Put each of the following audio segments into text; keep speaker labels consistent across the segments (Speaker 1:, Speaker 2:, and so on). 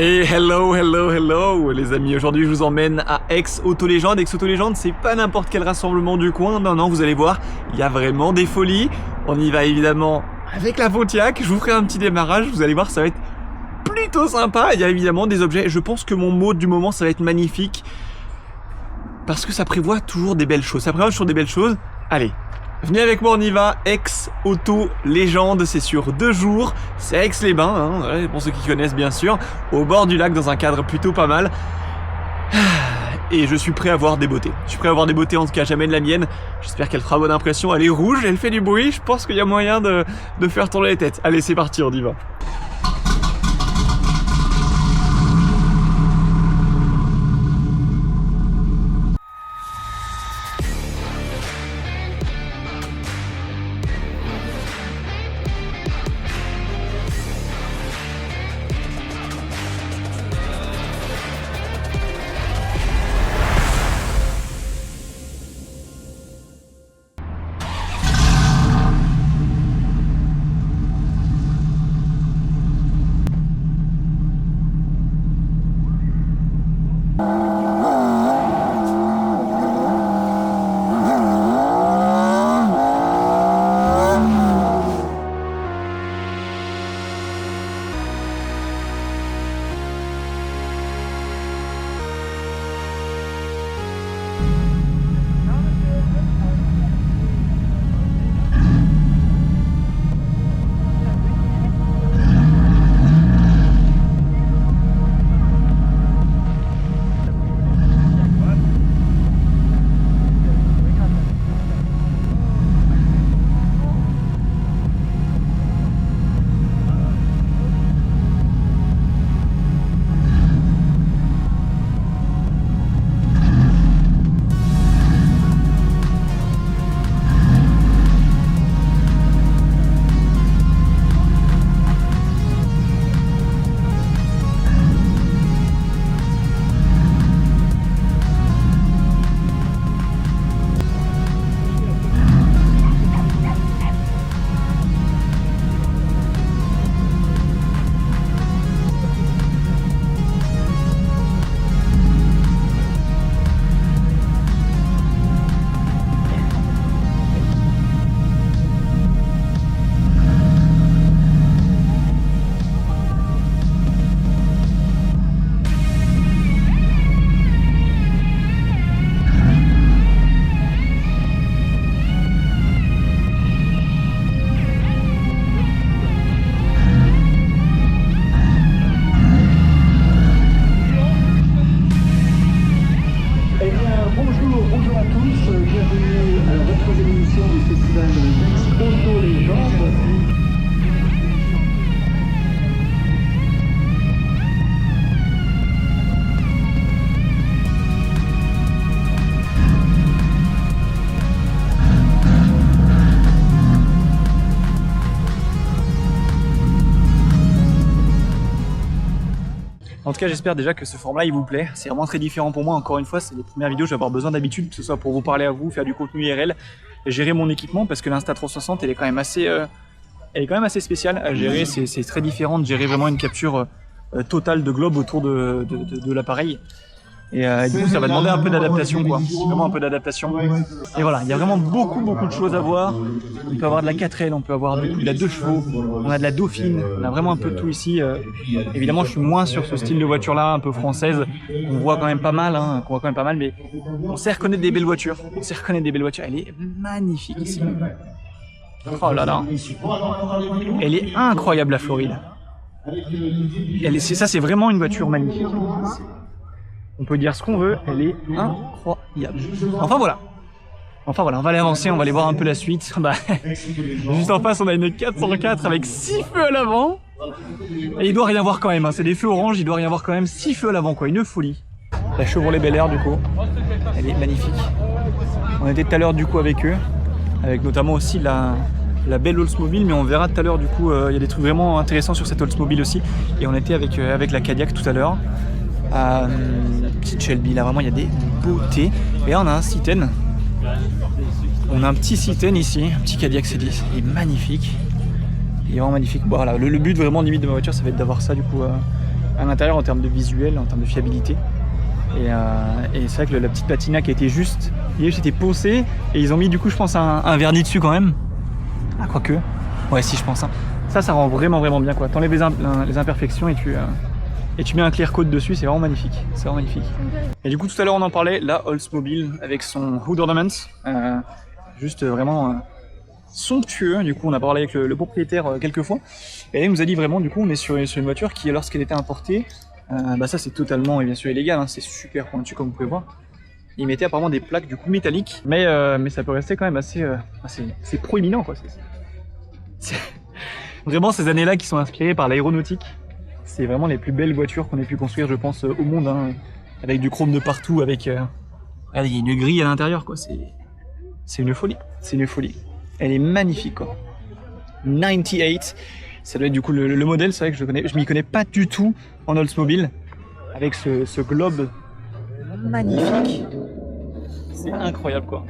Speaker 1: Et hello les amis, aujourd'hui je vous emmène à Aix-Auto-Légende. Aix-Auto-Légende, c'est pas n'importe quel rassemblement du coin, non, vous allez voir, il y a vraiment des folies. On y va évidemment avec la Pontiac, je vous ferai un petit démarrage, vous allez voir, ça va être plutôt sympa. Il y a évidemment des objets, je pense que mon mot du moment, ça va être magnifique. Parce que ça prévoit toujours des belles choses, Allez, venez avec moi, on y va. Aix-Auto-Légende, c'est sur 2 jours. C'est à Aix-les-Bains, hein, pour ceux qui connaissent bien sûr. Au bord du lac, dans un cadre plutôt pas mal. Et je suis prêt à voir des beautés. En tout cas, j'amène la mienne. J'espère qu'elle fera bonne impression. Elle est rouge, elle fait du bruit. Je pense qu'il y a moyen de faire tourner les têtes. Allez, c'est parti, on y va.
Speaker 2: Bonjour à tous, bienvenue à la 23e édition du festival Aix-Auto-Légende.
Speaker 1: En tout cas, j'espère déjà que ce format il vous plaît. C'est vraiment très différent pour moi. Encore une fois, c'est les premières vidéos. Je vais avoir besoin d'habitude, que ce soit pour vous parler à vous, faire du contenu IRL, et gérer mon équipement, parce que l'Insta360 elle est quand même assez spéciale à gérer. C'est très différent de gérer vraiment une capture totale de globe autour de l'appareil. Et du coup, ça va demander un peu d'adaptation, quoi. Vraiment un peu d'adaptation. Et voilà, il y a vraiment beaucoup de choses à voir. On peut avoir de la 4L, on peut avoir du coup de la 2 chevaux, on a de la Dauphine, on a vraiment un peu de tout ici. Évidemment, je suis moins sur ce style de voiture-là, un peu française. On voit quand même pas mal, mais on sait reconnaître des belles voitures. Elle est magnifique ici. Oh là là. Elle est incroyable, la Floride. Ça, c'est vraiment une voiture magnifique. On peut dire ce qu'on veut, elle est incroyable. Enfin voilà, on va aller avancer, on va aller voir un peu la suite. Juste en face, on a une 404 avec 6 feux à l'avant. Et il doit rien voir quand même, hein. C'est des feux orange, il doit rien voir quand même. 6 feux à l'avant, quoi, une folie. La Chevrolet Bel Air, du coup, elle est magnifique. On était tout à l'heure du coup avec eux, avec notamment aussi la belle Oldsmobile, mais on verra tout à l'heure du coup, il y a des trucs vraiment intéressants sur cette Oldsmobile aussi. Et on était avec la Cadillac tout à l'heure. Petite Shelby, là vraiment il y a des beautés. Et là on a un Citan. On a un petit Citan ici, un petit Cadillac C10. Il est magnifique. Il est vraiment magnifique. Bon, voilà, le but vraiment limite de ma voiture, ça va être d'avoir ça du coup à l'intérieur en termes de visuel, en termes de fiabilité. Et c'est vrai que la petite patina qui a été juste, c'était poncé et ils ont mis du coup je pense un vernis dessus quand même. Ah quoique, ouais si je pense. Hein. Ça rend vraiment bien quoi. T'enlèves les imperfections et tu mets un clear coat dessus, c'est vraiment magnifique. C'est vraiment magnifique. Et du coup tout à l'heure on en parlait, la Oldsmobile avec son Hood Ornament, juste vraiment somptueux. Du coup on a parlé avec le propriétaire quelques fois et il nous a dit vraiment du coup on est sur une voiture qui lorsqu'elle était importée, ça c'est totalement et bien sûr illégal, hein, c'est super pointu comme vous pouvez voir. Ils mettaient apparemment des plaques du coup métalliques, mais ça peut rester quand même assez c'est proéminent quoi. C'est vraiment ces années-là qui sont inspirées par l'aéronautique. C'est vraiment les plus belles voitures qu'on ait pu construire, je pense, au monde, hein, avec du chrome de partout, avec il y a une grille à l'intérieur quoi. C'est une folie, c'est une folie. Elle est magnifique quoi. 98. Ça doit être du coup le modèle, c'est vrai que je m'y connais pas du tout en Oldsmobile, avec ce globe magnifique. C'est incroyable quoi.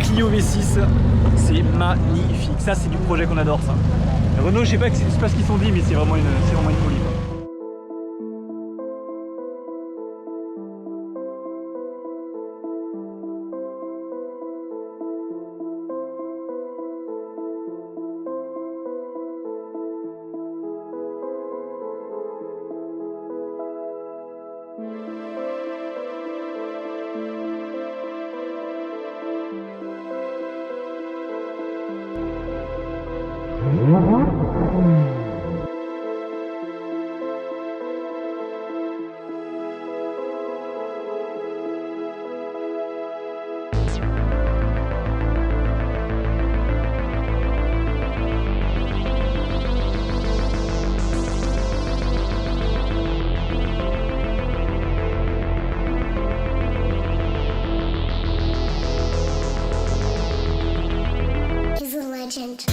Speaker 1: Clio V6, c'est magnifique. Ça, c'est du projet qu'on adore, ça. Renault, je sais pas ce qu'ils sont dit, mais c'est vraiment une folie.
Speaker 3: He's a legend.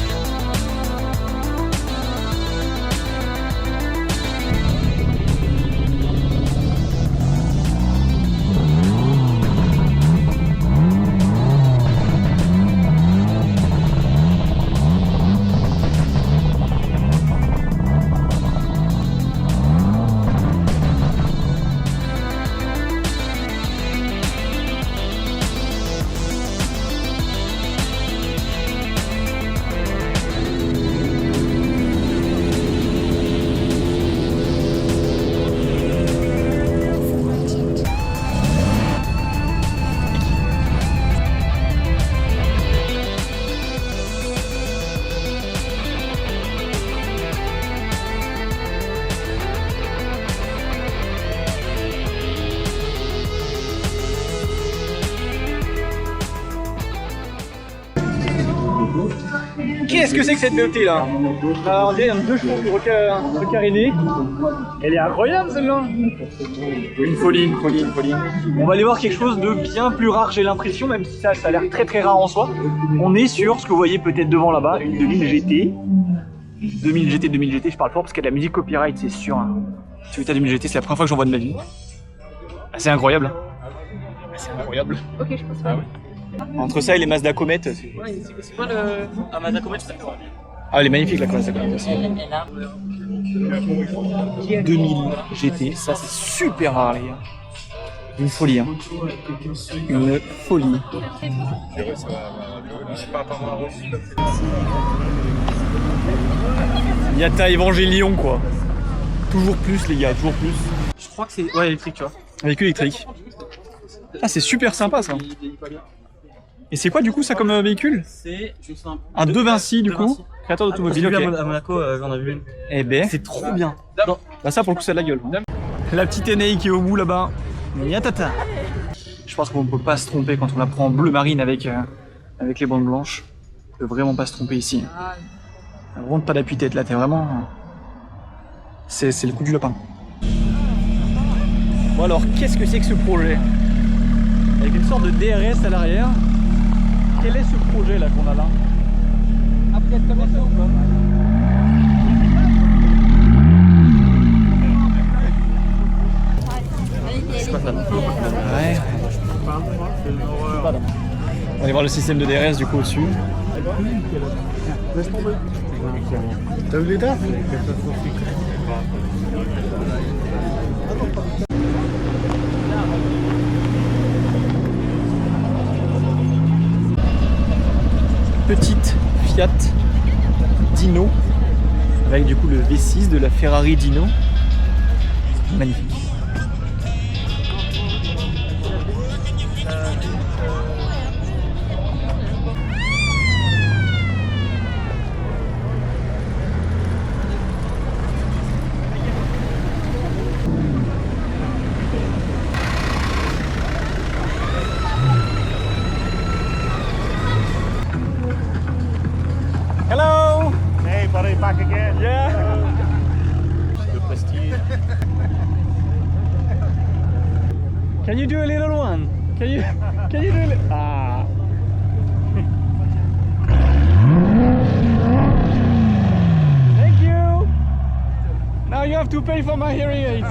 Speaker 1: Qu'est-ce que c'est que cette beauté là? Alors, on dirait deux chevaux recarénés. Elle est incroyable celle-là. Une folie. On va aller voir quelque chose de bien plus rare, j'ai l'impression, même si ça a l'air très rare en soi. On est sur ce que vous voyez peut-être devant là-bas, une 2000 GT. 2000 GT, je parle fort parce qu'il y a de la musique copyright, c'est sûr. Hein. Tu veux ta 2000 GT, c'est la première fois que j'en vois de ma vie. C'est incroyable. C'est incroyable.
Speaker 4: Ok, je pense pas.
Speaker 1: Entre ça et les Mazda Comet, c'est
Speaker 4: quoi un Mazda Comet?
Speaker 1: Ah, elle est magnifique la Mazda Comet aussi. 2000 GT, ça c'est super rare les gars. Une folie, hein. Une folie. Miata Evangelion quoi. Toujours plus les gars, toujours plus.
Speaker 4: Je crois que c'est électrique, tu vois.
Speaker 1: Véhicule électrique. Ah, c'est super sympa ça. Et c'est quoi du coup ça comme véhicule?
Speaker 4: C'est
Speaker 1: un De Vinci du coup, créateur d'automobile.
Speaker 4: Okay. À Monaco, j'en ai vu une.
Speaker 1: Eh ben,
Speaker 4: c'est trop bien.
Speaker 1: Bah ça pour le coup c'est de la gueule. La petite Enei qui est au bout là-bas. Miatata. Je pense qu'on ne peut pas se tromper quand on la prend en bleu marine avec les bandes blanches. On peut vraiment pas se tromper ici. Vraiment pas d'appui-tête là, t'es vraiment... C'est le coup du lapin. Bon alors, qu'est-ce que c'est que ce projet? Avec une sorte de DRS à l'arrière. Quel est ce projet là qu'on a là? Ah, peut-être comme ça ou pas?
Speaker 4: C'est pas ça.
Speaker 1: Ouais. On va aller voir le système de DRS du coup au-dessus. T'as vu l'état? Petite Fiat Dino avec du coup le V6 de la Ferrari Dino. Magnifique. Hello!
Speaker 5: Hey, buddy, back again.
Speaker 1: Yeah!
Speaker 5: The prestige.
Speaker 1: Can you do a little one? Can you do a little... Ah! Thank you! Now you have to pay for my hearing aids.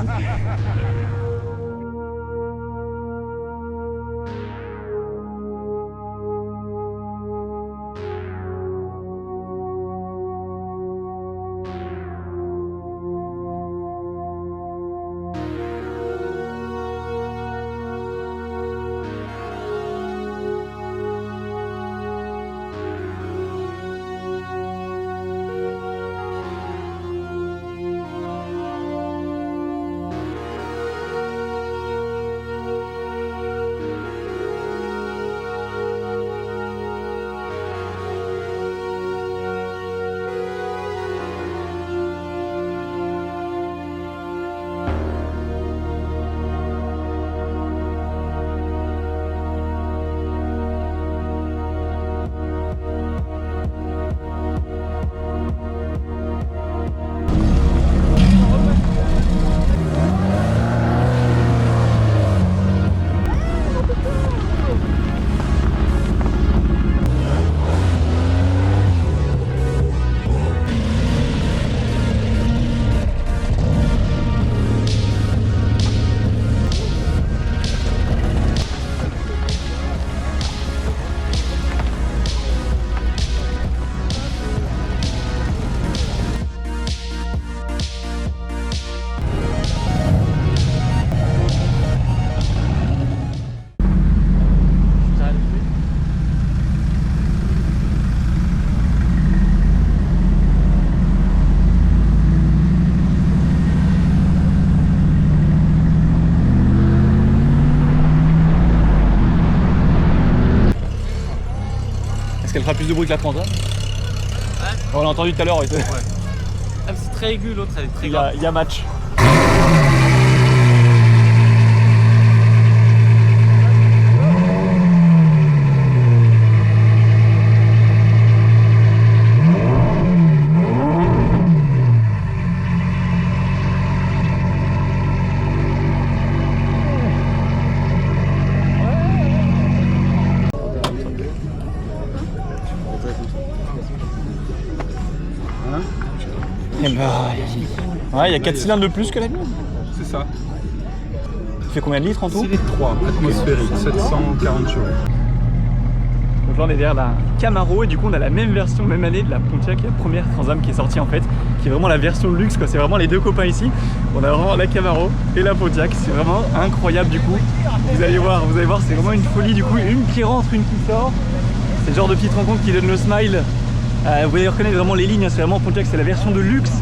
Speaker 1: Est-ce qu'elle fera plus de bruit que la Transam? On l'a entendu tout à l'heure.
Speaker 4: Ah, c'est très aigu, l'autre, elle est très grave.
Speaker 1: Il y a match. Eh ben, ouais, il y a 4 cylindres de plus que la mienne.
Speaker 5: C'est ça.
Speaker 1: Tu fais combien de litres en tout?
Speaker 5: 6 litres 3, atmosphérique, 740 chevaux.
Speaker 1: Donc là on est derrière la Camaro et du coup on a la même version, même année de la Pontiac, la première Transam qui est sortie en fait, qui est vraiment la version de luxe quoi, c'est vraiment les deux copains ici. On a vraiment la Camaro et la Pontiac, c'est vraiment incroyable du coup. Vous allez voir, c'est vraiment une folie du coup, une qui rentre, une qui sort. C'est le genre de petite rencontre qui donne le smile. Vous allez reconnaître vraiment les lignes, c'est vraiment Pontiac, c'est la version de luxe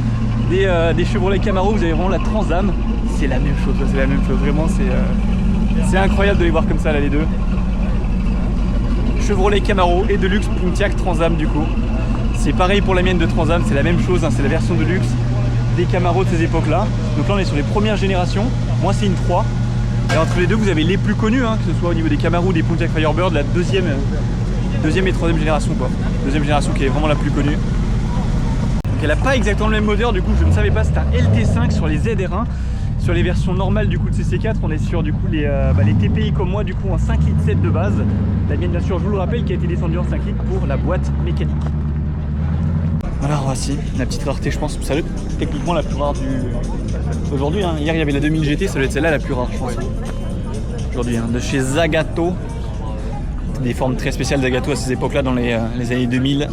Speaker 1: des Chevrolet Camaro, vous avez vraiment la Transam, c'est la même chose, vraiment c'est incroyable de les voir comme ça là les deux. Chevrolet Camaro et de luxe Pontiac Transam du coup. C'est pareil pour la mienne de Transam, c'est la même chose, hein, c'est la version de luxe des Camaro de ces époques là. Donc là on est sur les premières générations, moi c'est une 3, Et entre les deux, vous avez les plus connus, hein, que ce soit au niveau des Camaro ou des Pontiac Firebird, la deuxième et troisième génération quoi. Deuxième génération qui est vraiment la plus connue. Donc elle n'a pas exactement le même moteur, du coup je ne savais pas, c'est un LT5 sur les ZR1. Sur les versions normales du coup de CC4, on est sur du coup les TPI comme moi, du coup en 5,7 litres de base. La mienne bien sûr, je vous le rappelle, qui a été descendue en 5 litres pour la boîte mécanique. Alors voici la petite rareté, je pense, ça doit être techniquement la plus rare aujourd'hui. Hein. Hier il y avait la 2000 GT, ça doit être celle-là la plus rare je pense. Aujourd'hui, hein, de chez Zagato. Des formes très spéciales Zagato à ces époques-là dans les années 2000.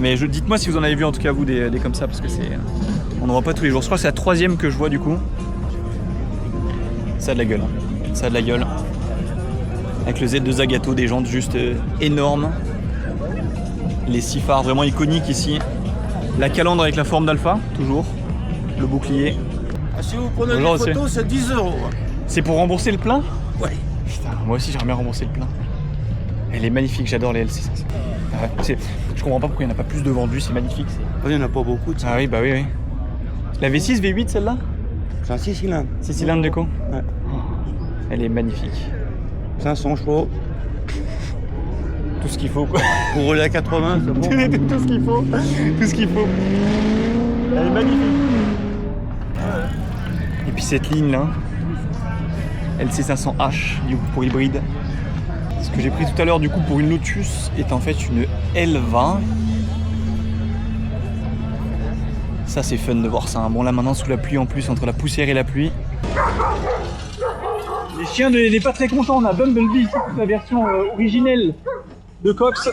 Speaker 1: Mais dites-moi si vous en avez vu en tout cas vous des comme ça, parce que c'est... On n'en voit pas tous les jours. Je crois que c'est la troisième que je vois du coup. Ça a de la gueule. Hein. Ça a de la gueule. Avec le Z de Zagato, des jantes juste énormes. Les 6 phares vraiment iconiques ici. La calandre avec la forme d'alpha, toujours. Le bouclier.
Speaker 6: Ah, si vous prenez des photos, c'est 10 €.
Speaker 1: C'est pour rembourser le plein?
Speaker 6: Ouais.
Speaker 1: Putain, moi aussi j'aimerais bien rembourser le plein. Elle est magnifique, j'adore les LC. Ouais, je comprends pas pourquoi il n'y en a pas plus de vendus, c'est magnifique.
Speaker 6: Il n'y en a pas beaucoup.
Speaker 1: Ah oui, bah oui, oui. La V6, V8 celle-là?
Speaker 6: C'est un 6 cylindres.
Speaker 1: 6 cylindres du coup?
Speaker 6: Ouais.
Speaker 1: Elle est magnifique.
Speaker 6: 500 chevaux.
Speaker 1: Tout ce qu'il faut quoi.
Speaker 6: Pour rouler à 80, c'est bon.
Speaker 1: Tout ce qu'il faut. Tout ce qu'il faut. Elle est magnifique. Et puis cette ligne là, LC500H du coup pour hybride. Ce que j'ai pris tout à l'heure du coup pour une Lotus est en fait une L20. Ça c'est fun de voir ça. Bon là maintenant sous la pluie en plus, entre la poussière et la pluie. Les chiens n'est pas très contents, on a Bumblebee, toute la version originelle de Cox.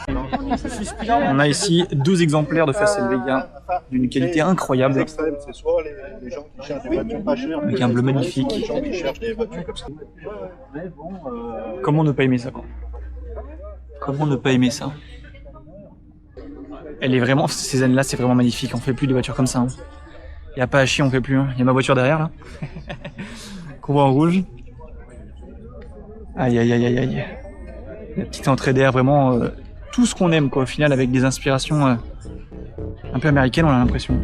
Speaker 1: On a ici 2 exemplaires de Facel Vega d'une qualité incroyable.
Speaker 5: C'est soit les gens qui cherchent des voitures pas chères,
Speaker 1: avec un bleu magnifique.
Speaker 5: Les gens qui cherchent des voitures comme ça.
Speaker 1: Comment ne pas aimer ça quoi? Comment ne pas aimer ça? Elle est vraiment, ces années-là, c'est vraiment magnifique. On fait plus de voitures comme ça. Hein. Y a pas à chier, on fait plus. Hein. Y a ma voiture derrière là, qu'on voit en rouge. Aïe aïe aïe aïe aïe. La petite entrée d'air, vraiment tout ce qu'on aime quoi. Au final, avec des inspirations un peu américaines, on a l'impression.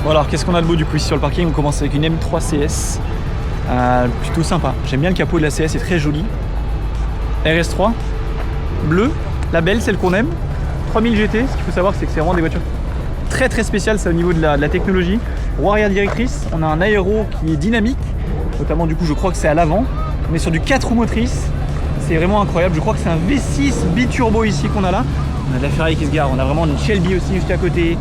Speaker 1: Bon alors qu'est-ce qu'on a de beau du coup ici sur le parking? On commence avec une M3 CS, plutôt sympa. J'aime bien le capot de la CS, c'est très joli. RS3, bleu, la belle, celle qu'on aime. 3000 GT, ce qu'il faut savoir c'est que c'est vraiment des voitures très très spéciales, c'est au niveau de la technologie. Roue arrière directrice, on a un aéro qui est dynamique, notamment du coup je crois que c'est à l'avant. On est sur du 4 roues motrices, c'est vraiment incroyable. Je crois que c'est un V6 biturbo ici qu'on a là. On a de la Ferrari qui se gare, on a vraiment une Shelby aussi juste à côté.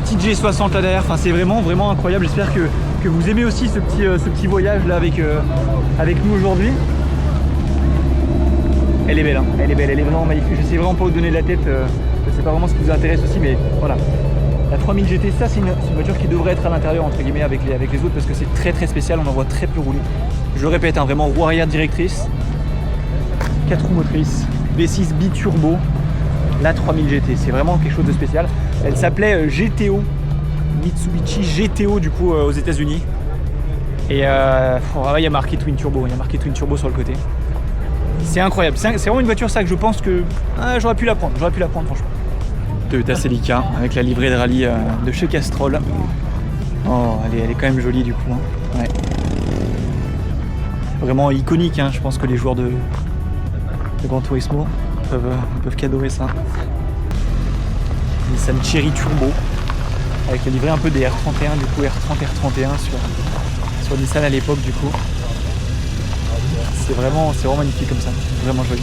Speaker 1: Petite G60 là derrière, enfin c'est vraiment incroyable. J'espère que vous aimez aussi ce petit voyage là avec nous aujourd'hui. Elle est belle, hein. Elle est belle, elle est vraiment magnifique. Je sais vraiment pas où donner de la tête, je sais pas vraiment ce qui vous intéresse aussi, mais voilà. La 3000 GT, ça c'est une voiture qui devrait être à l'intérieur entre guillemets avec les autres parce que c'est très très spécial, on en voit très peu rouler. Je le répète, hein, vraiment roue arrière directrice, 4 roues motrices, V6 biturbo, la 3000 GT. C'est vraiment quelque chose de spécial. Elle s'appelait GTO, Mitsubishi GTO du coup aux États-Unis. Et il y a marqué Twin Turbo, sur le côté. C'est incroyable, c'est vraiment une voiture ça que je pense que j'aurais pu la prendre franchement. Toyota Celica avec la livrée de rallye de chez Castrol. Oh, elle est quand même jolie du coup. Hein. Ouais. Vraiment iconique, hein. Je pense que les joueurs de Gran Turismo peuvent qu'adorer ça. Nissan Cherry Turbo avec la livrée un peu des R31 du coup, R30, R31 sur Nissan à l'époque du coup. C'est vraiment magnifique comme ça, vraiment joli.